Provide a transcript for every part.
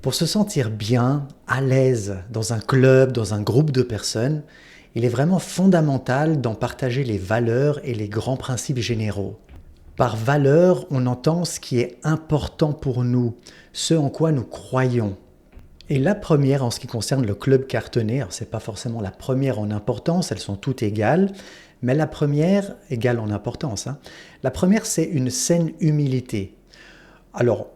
Pour se sentir bien, à l'aise dans un club, dans un groupe de personnes, il est vraiment fondamental d'en partager les valeurs et les grands principes généraux. Par valeur, on entend ce qui est important pour nous, ce en quoi nous croyons. Et la première en ce qui concerne le club cartonné, alors c'est pas forcément la première en importance, elles sont toutes égales, mais la première, égale en importance, hein, la première c'est une saine humilité. Alors,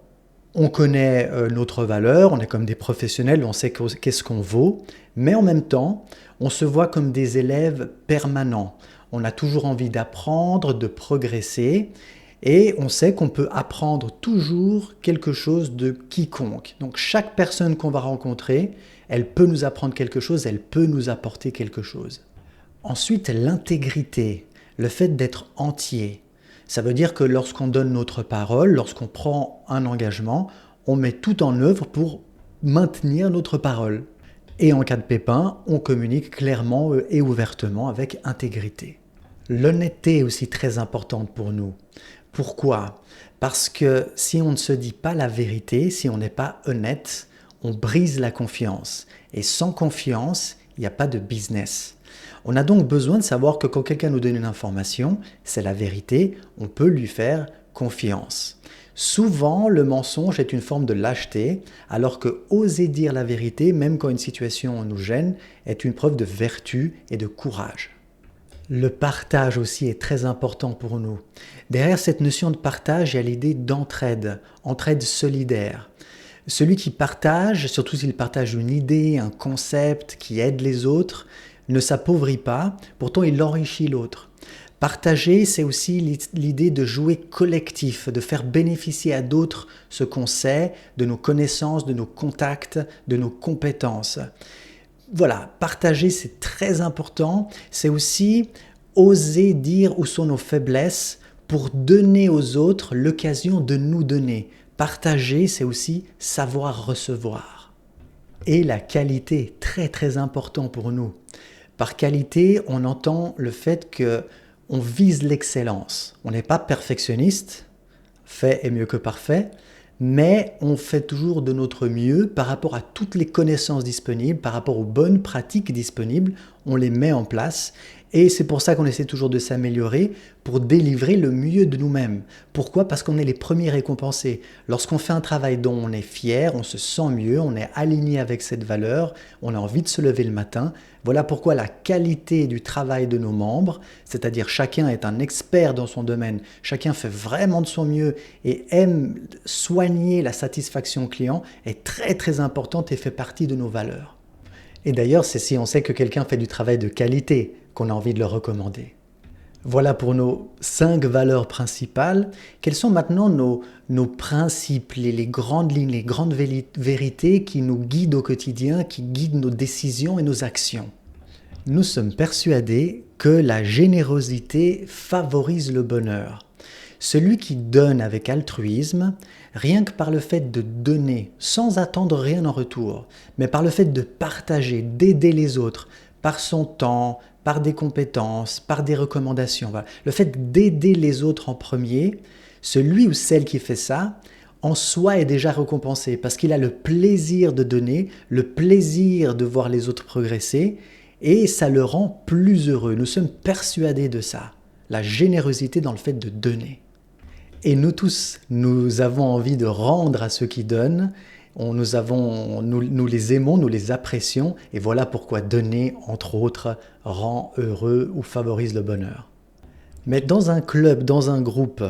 on connaît notre valeur, on est comme des professionnels, on sait qu'est-ce qu'on vaut, mais en même temps, on se voit comme des élèves permanents. On a toujours envie d'apprendre, de progresser, et on sait qu'on peut apprendre toujours quelque chose de quiconque. Donc chaque personne qu'on va rencontrer, elle peut nous apprendre quelque chose, elle peut nous apporter quelque chose. Ensuite, l'intégrité, le fait d'être entier. Ça veut dire que lorsqu'on donne notre parole, lorsqu'on prend un engagement, on met tout en œuvre pour maintenir notre parole. Et en cas de pépin, on communique clairement et ouvertement avec intégrité. L'honnêteté est aussi très importante pour nous. Pourquoi? Parce que si on ne se dit pas la vérité, si on n'est pas honnête, on brise la confiance. Et sans confiance, il n'y a pas de business. On a donc besoin de savoir que quand quelqu'un nous donne une information, c'est la vérité, on peut lui faire confiance. Souvent, le mensonge est une forme de lâcheté, alors que oser dire la vérité, même quand une situation nous gêne, est une preuve de vertu et de courage. Le partage aussi est très important pour nous. Derrière cette notion de partage, il y a l'idée d'entraide, entraide solidaire. Celui qui partage, surtout s'il partage une idée, un concept qui aide les autres, ne s'appauvrit pas, pourtant il enrichit l'autre. Partager, c'est aussi l'idée de jouer collectif, de faire bénéficier à d'autres ce qu'on sait, de nos connaissances, de nos contacts, de nos compétences. Voilà, partager c'est très important, c'est aussi oser dire où sont nos faiblesses pour donner aux autres l'occasion de nous donner. Partager, c'est aussi savoir recevoir. Et la qualité, très très important pour nous. Par qualité, on entend le fait qu'on vise l'excellence. On n'est pas perfectionniste, fait est mieux que parfait, mais on fait toujours de notre mieux par rapport à toutes les connaissances disponibles, par rapport aux bonnes pratiques disponibles, on les met en place et c'est pour ça qu'on essaie toujours de s'améliorer pour délivrer le mieux de nous-mêmes. Pourquoi? Parce qu'on est les premiers récompensés. Lorsqu'on fait un travail dont on est fier, on se sent mieux, on est aligné avec cette valeur, on a envie de se lever le matin. Voilà pourquoi la qualité du travail de nos membres, c'est-à-dire chacun est un expert dans son domaine, chacun fait vraiment de son mieux et aime soigner la satisfaction client, est très très importante et fait partie de nos valeurs. Et d'ailleurs, c'est si on sait que quelqu'un fait du travail de qualité qu'on a envie de le recommander. Voilà pour nos 5 valeurs principales. Quels sont maintenant nos principes, les grandes lignes, les grandes vérités qui nous guident au quotidien, qui guident nos décisions et nos actions? Nous sommes persuadés que la générosité favorise le bonheur. Celui qui donne avec altruisme, rien que par le fait de donner sans attendre rien en retour, mais par le fait de partager, d'aider les autres, par son temps, par des compétences, par des recommandations, voilà. Le fait d'aider les autres en premier, celui ou celle qui fait ça, en soi est déjà récompensé parce qu'il a le plaisir de donner, le plaisir de voir les autres progresser et ça le rend plus heureux. Nous sommes persuadés de ça, la générosité dans le fait de donner. Et nous tous, nous avons envie de rendre à ceux qui donnent. Nous les aimons, nous les apprécions. Et voilà pourquoi donner, entre autres, rend heureux ou favorise le bonheur. Mais dans un club, dans un groupe,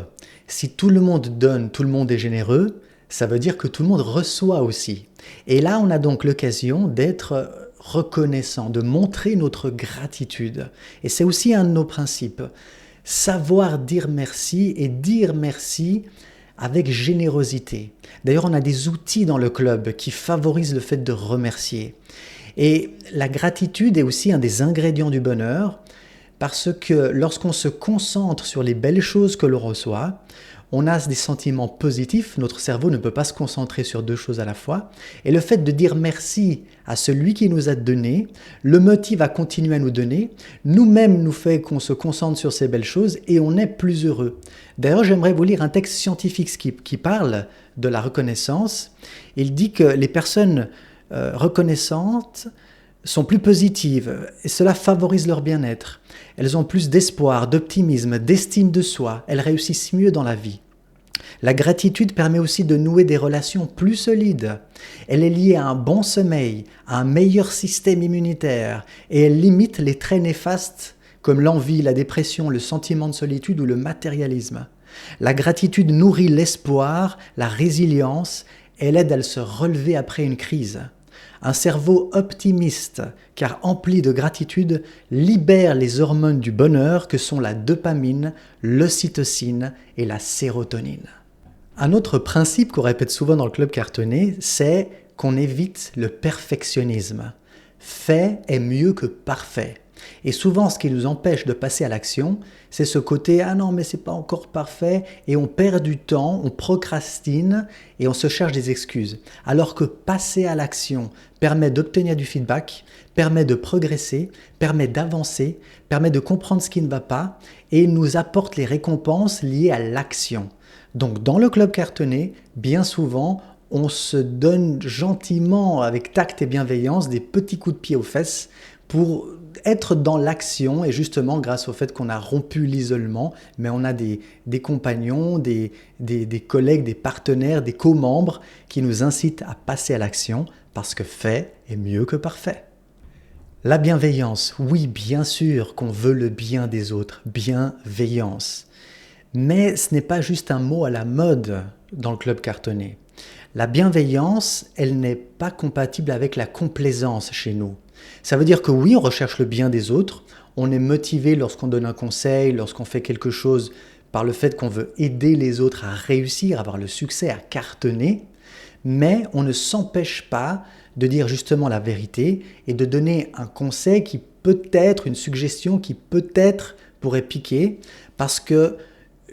si tout le monde donne, tout le monde est généreux, ça veut dire que tout le monde reçoit aussi. Et là, on a donc l'occasion d'être reconnaissant, de montrer notre gratitude. Et c'est aussi un de nos principes. Savoir dire merci et dire merci avec générosité. D'ailleurs, on a des outils dans le club qui favorisent le fait de remercier. Et la gratitude est aussi un des ingrédients du bonheur parce que lorsqu'on se concentre sur les belles choses que l'on reçoit, on a des sentiments positifs, notre cerveau ne peut pas se concentrer sur deux choses à la fois, et le fait de dire merci à celui qui nous a donné, le motive à continuer à nous donner, nous-mêmes nous fait qu'on se concentre sur ces belles choses et on est plus heureux. D'ailleurs, j'aimerais vous lire un texte scientifique qui parle de la reconnaissance. Il dit que les personnes reconnaissantes sont plus positives et cela favorise leur bien-être. Elles ont plus d'espoir, d'optimisme, d'estime de soi. Elles réussissent mieux dans la vie. La gratitude permet aussi de nouer des relations plus solides. Elle est liée à un bon sommeil, à un meilleur système immunitaire et elle limite les traits néfastes comme l'envie, la dépression, le sentiment de solitude ou le matérialisme. La gratitude nourrit l'espoir, la résilience, elle aide à se relever après une crise. Un cerveau optimiste, car empli de gratitude, libère les hormones du bonheur que sont la dopamine, l'ocytocine et la sérotonine. Un autre principe qu'on répète souvent dans le club cartonné, c'est qu'on évite le perfectionnisme. Fait est mieux que parfait. Et souvent, ce qui nous empêche de passer à l'action, c'est ce côté « Ah non, mais c'est pas encore parfait » et on perd du temps, on procrastine et on se cherche des excuses. Alors que passer à l'action permet d'obtenir du feedback, permet de progresser, permet d'avancer, permet de comprendre ce qui ne va pas et nous apporte les récompenses liées à l'action. Donc dans le club cartonné, bien souvent, on se donne gentiment, avec tact et bienveillance, des petits coups de pied aux fesses pour être dans l'action et justement grâce au fait qu'on a rompu l'isolement, mais on a des compagnons, des collègues, des partenaires, des co-membres qui nous incitent à passer à l'action parce que fait est mieux que parfait. La bienveillance, oui bien sûr qu'on veut le bien des autres, bienveillance. Mais ce n'est pas juste un mot à la mode dans le club cartonné. La bienveillance, elle n'est pas compatible avec la complaisance chez nous. Ça veut dire que oui, on recherche le bien des autres, on est motivé lorsqu'on donne un conseil, lorsqu'on fait quelque chose par le fait qu'on veut aider les autres à réussir, à avoir le succès, à cartonner, mais on ne s'empêche pas de dire justement la vérité et de donner un conseil qui peut être, une suggestion qui peut-être pourrait piquer parce que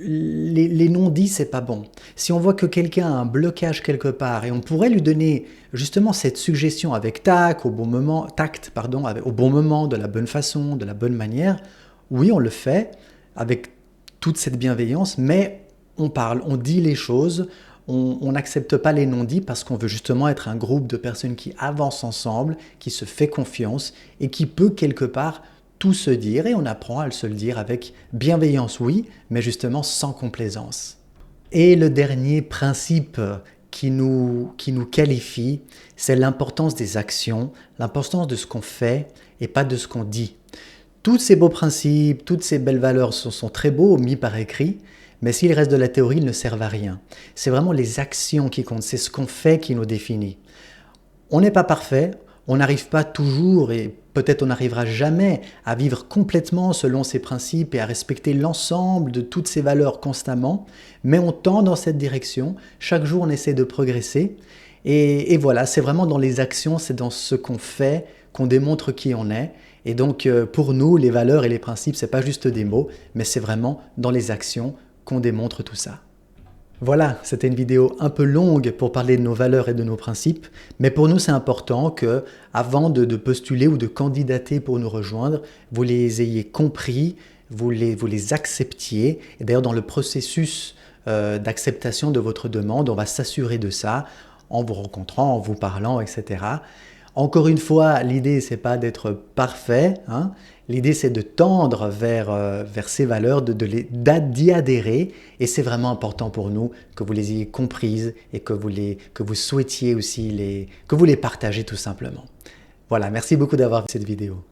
les non-dits, c'est pas bon. Si on voit que quelqu'un a un blocage quelque part et on pourrait lui donner justement cette suggestion avec tact, au bon moment, au bon moment, de la bonne façon, de la bonne manière, oui, on le fait avec toute cette bienveillance, mais on parle, on dit les choses, on n'accepte pas les non-dits parce qu'on veut justement être un groupe de personnes qui avancent ensemble, qui se fait confiance et qui peut quelque part tout se dire et on apprend à se le dire avec bienveillance, oui, mais justement sans complaisance. Et le dernier principe qui nous qualifie, c'est l'importance des actions, l'importance de ce qu'on fait et pas de ce qu'on dit. Tous ces beaux principes, toutes ces belles valeurs sont très beaux, mis par écrit, mais s'il reste de la théorie, ils ne servent à rien. C'est vraiment les actions qui comptent, c'est ce qu'on fait qui nous définit. On n'est pas parfait, on n'arrive pas toujours et peut-être on n'arrivera jamais à vivre complètement selon ces principes et à respecter l'ensemble de toutes ces valeurs constamment, mais on tend dans cette direction, chaque jour on essaie de progresser et voilà, c'est vraiment dans les actions, c'est dans ce qu'on fait qu'on démontre qui on est et donc pour nous, les valeurs et les principes, c'est pas juste des mots, mais c'est vraiment dans les actions qu'on démontre tout ça. Voilà, c'était une vidéo un peu longue pour parler de nos valeurs et de nos principes, mais pour nous c'est important que, avant de postuler ou de candidater pour nous rejoindre, vous les ayez compris, vous les acceptiez. Et d'ailleurs dans le processus d'acceptation de votre demande, on va s'assurer de ça en vous rencontrant, en vous parlant, etc. Encore une fois, l'idée c'est pas d'être parfait, hein. L'idée c'est de tendre vers ces valeurs, d'y adhérer et c'est vraiment important pour nous que vous les ayez comprises et que vous souhaitiez aussi que vous les partagez tout simplement. Voilà, merci beaucoup d'avoir vu cette vidéo.